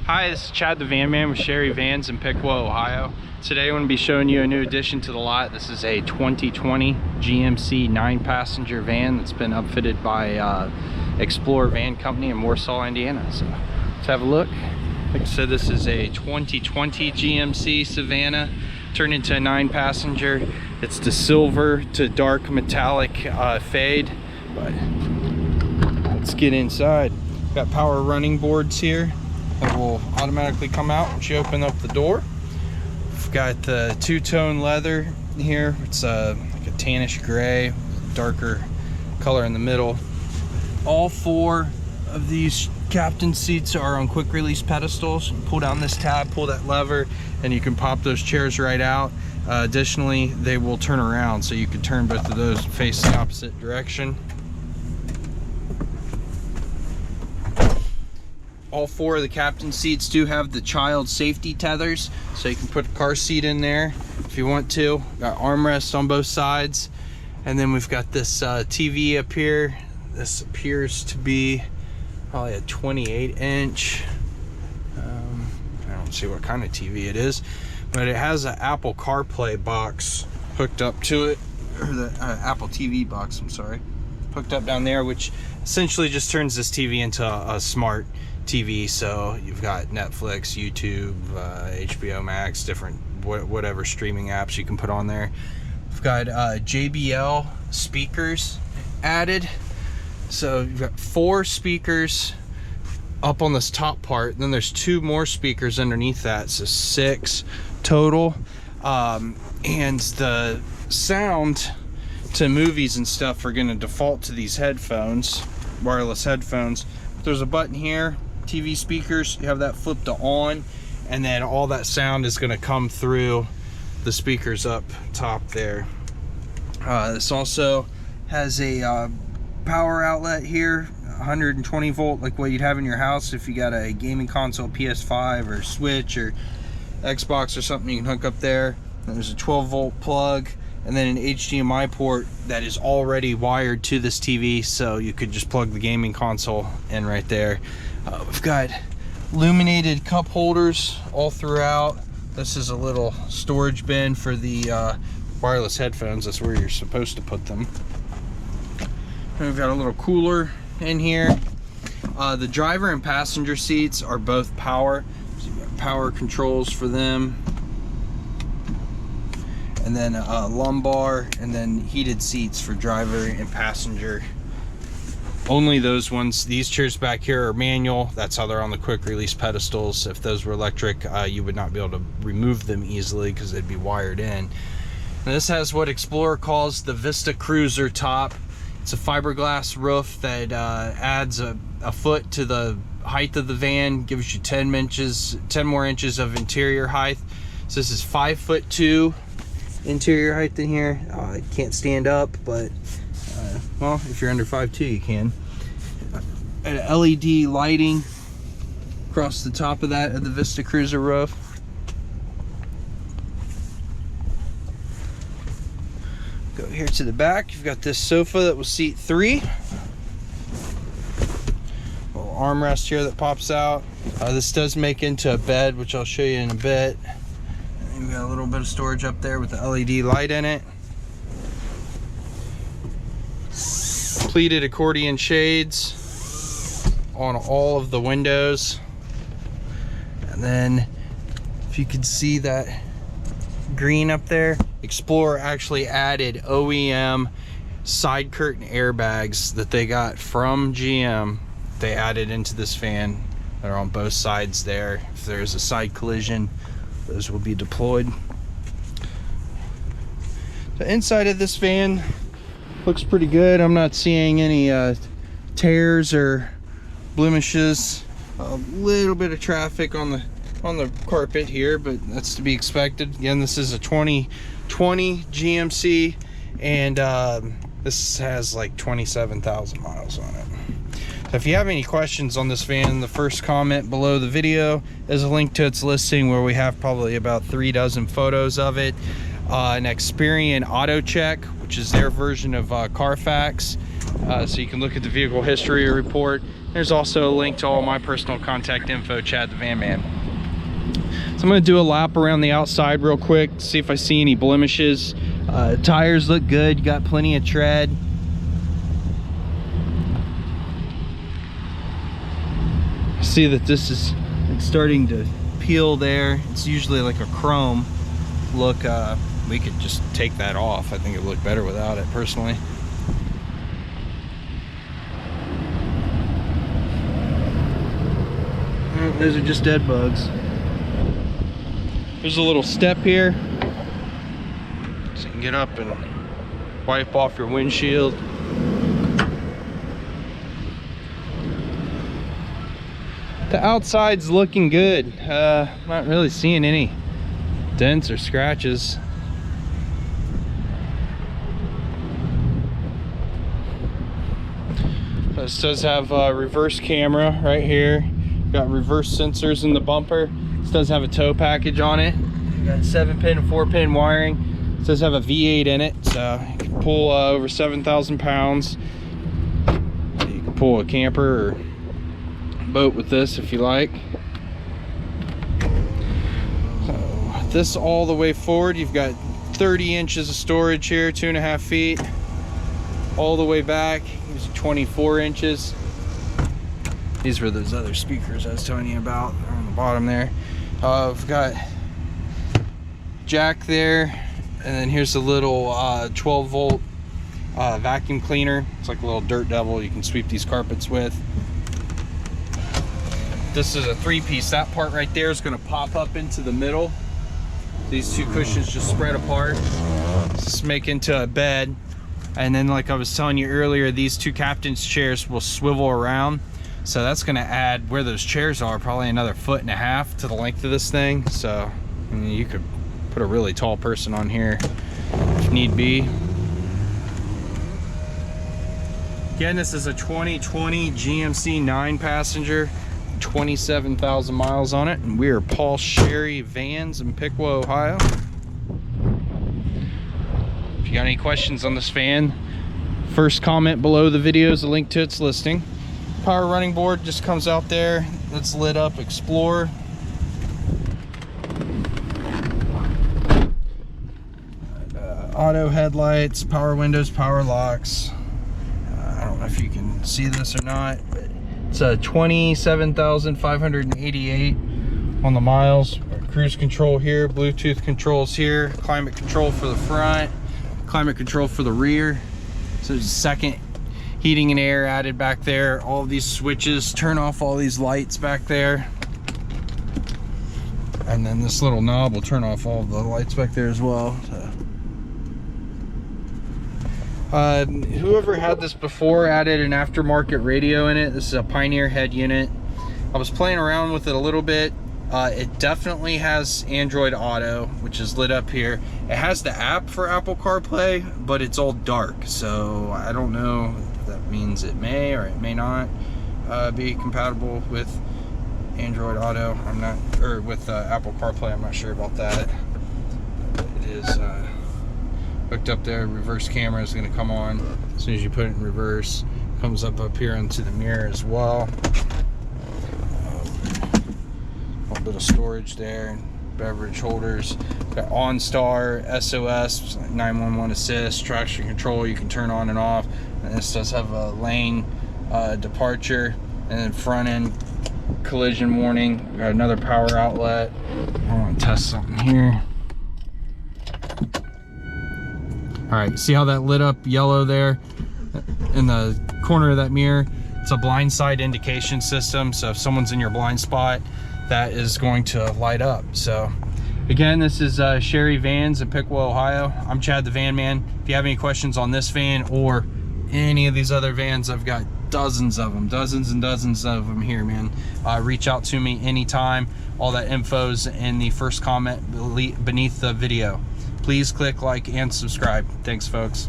Hi, this is Chad the Van Man with Sherry Vans in Piqua, Ohio. Today I'm going to be showing you a new addition to the lot. This is a 2020 GMC 9-passenger van that's been upfitted by Explorer Van Company in Warsaw, Indiana. So let's have a look. Like I said, this is a 2020 GMC Savana turned into a 9-passenger. It's the silver to dark metallic fade, but let's get inside. Got power running boards here that will automatically come out once you open up the door. We've got the two-tone leather here. It's like a tannish gray, darker color in the middle. All four of these captain seats are on quick release pedestals. You pull down this tab, pull that lever, and you can pop those chairs right out. Additionally, they will turn around, so you can turn both of those face the opposite direction. All four of the captain seats do have the child safety tethers, so you can put a car seat in there if you want to. Got armrests on both sides, and then we've got this TV up here. This appears to be probably a 28-inch. I don't see what kind of TV it is, but it has an Apple CarPlay box hooked up to it, or the Apple TV box, I'm sorry, hooked up down there, which essentially just turns this TV into a smart TV. So you've got Netflix, YouTube, HBO Max, different whatever streaming apps you can put on there. We've got JBL speakers added, so you've got 4 speakers up on this top part, then there's 2 more speakers underneath that, so 6 total. And the sound to movies and stuff are going to default to these headphones, wireless headphones. There's a button here, TV speakers, you have that flipped to on, and then all that sound is going to come through the speakers up top there. This also has a power outlet here, 120 volt, like what you'd have in your house if you got a gaming console, PS5 or Switch or Xbox or something. You can hook up there. And there's a 12 volt plug, and then an HDMI port that is already wired to this TV, so you could just plug the gaming console in right there. We've got illuminated cup holders all throughout. This is a little storage bin for the wireless headphones. That's where you're supposed to put them. And we've got a little cooler in here. The driver and passenger seats are both power, so you've got power controls for them, and then lumbar, and then heated seats for driver and passenger. Only those ones. These chairs back here are manual. That's how they're on the quick release pedestals. If those were electric, you would not be able to remove them easily because they'd be wired in. And this has what Explorer calls the Vista Cruiser top. It's a fiberglass roof that adds a foot to the height of the van, gives you 10 more inches of interior height. So this is 5'2" interior height in here. It can't stand up, but well, if you're under 5'2", you can. And LED lighting across the top of that, of the Vista Cruiser roof. Go here to the back. You've got this sofa that will seat 3. Little armrest here that pops out. This does make into a bed, which I'll show you in a bit. And you've got a little bit of storage up there with the LED light in it. Pleated accordion shades on all of the windows. And then if you could see that green up there, Explorer actually added OEM side curtain airbags that they got from GM. They added into this van. They're on both sides there. If there's a side collision, those will be deployed. The inside of this van looks pretty good. I'm not seeing any tears or blemishes. A little bit of traffic on the carpet here, but that's to be expected. Again, this is a 2020 GMC, and this has like 27,000 miles on it. So if you have any questions on this van, the first comment below the video is a link to its listing, where we have probably about 3 dozen photos of it. An Experian Auto Check, which is their version of Carfax, so you can look at the vehicle history report. There's also a link to all my personal contact info, Chad the Van Man. So I'm going to do a lap around the outside real quick, see if I see any blemishes. Tires look good, got plenty of tread. See that this is starting to peel there. It's usually like a chrome look. We could just take that off. I think it would look better without it, personally. Those are just dead bugs. There's a little step here, so you can get up and wipe off your windshield. The outside's looking good. Not really seeing any dents or scratches. This does have a reverse camera right here. Got reverse sensors in the bumper. This does have a tow package on it. Got 7-pin and 4-pin wiring. It does have a V8 in it, so you can pull over 7,000 pounds. You can pull a camper or boat with this if you like. So this all the way forward, you've got 30 inches of storage here, 2.5 feet. All the way back is 24 inches. These were those other speakers I was telling you about. They're on the bottom there. I've got jack there, and then here's a little 12-volt vacuum cleaner. It's like a little dirt devil you can sweep these carpets with. This is a 3-piece. That part right there is going to pop up into the middle. These two cushions just spread apart. Just make into a bed. And then, like I was telling you earlier, these two captain's chairs will swivel around. So that's going to add, where those chairs are, probably another 1.5 feet to the length of this thing. So I mean, you could put a really tall person on here if need be. Again, this is a 2020 GMC 9-passenger, 27,000 miles on it, and we are Paul Sherry Vans in Piqua, Ohio. If you got any questions on this van, first comment below the video is a link to its listing. Power running board just comes out there. It's lit up Explorer. Auto headlights, power windows, power locks. I don't know if you can see this or not, but it's a 27,588 on the miles. Cruise control here, Bluetooth controls here, climate control for the front, climate control for the rear. So there's a second heating and air added back there. All of these switches turn off all these lights back there, and then this little knob will turn off all the lights back there as well. So whoever had this before added an aftermarket radio in it. This is a Pioneer head unit. I was playing around with it a little bit. It definitely has Android Auto, which is lit up here. It has the app for Apple CarPlay, but it's all dark, so I don't know if that means it may or it may not be compatible with Android Auto. I'm not, or with Apple CarPlay. I'm not sure about that. It is hooked up there. Reverse camera is going to come on as soon as you put it in reverse. Comes up here into the mirror as well. A little bit of storage there, beverage holders. Got OnStar, SOS, 911 assist, traction control you can turn on and off. And this does have a lane departure, and then front end collision warning. Got another power outlet. I want to test something here. All right, see how that lit up yellow there in the corner of that mirror? It's a blind side indication system, so if someone's in your blind spot, that is going to light up. So again, this is Sherry Vans in Piqua, Ohio. I'm Chad the Van Man. If you have any questions on this van or any of these other vans, I've got dozens of them, dozens and dozens of them here, man. Reach out to me anytime. All that info's in the first comment beneath the video. Please click like and subscribe. Thanks, folks.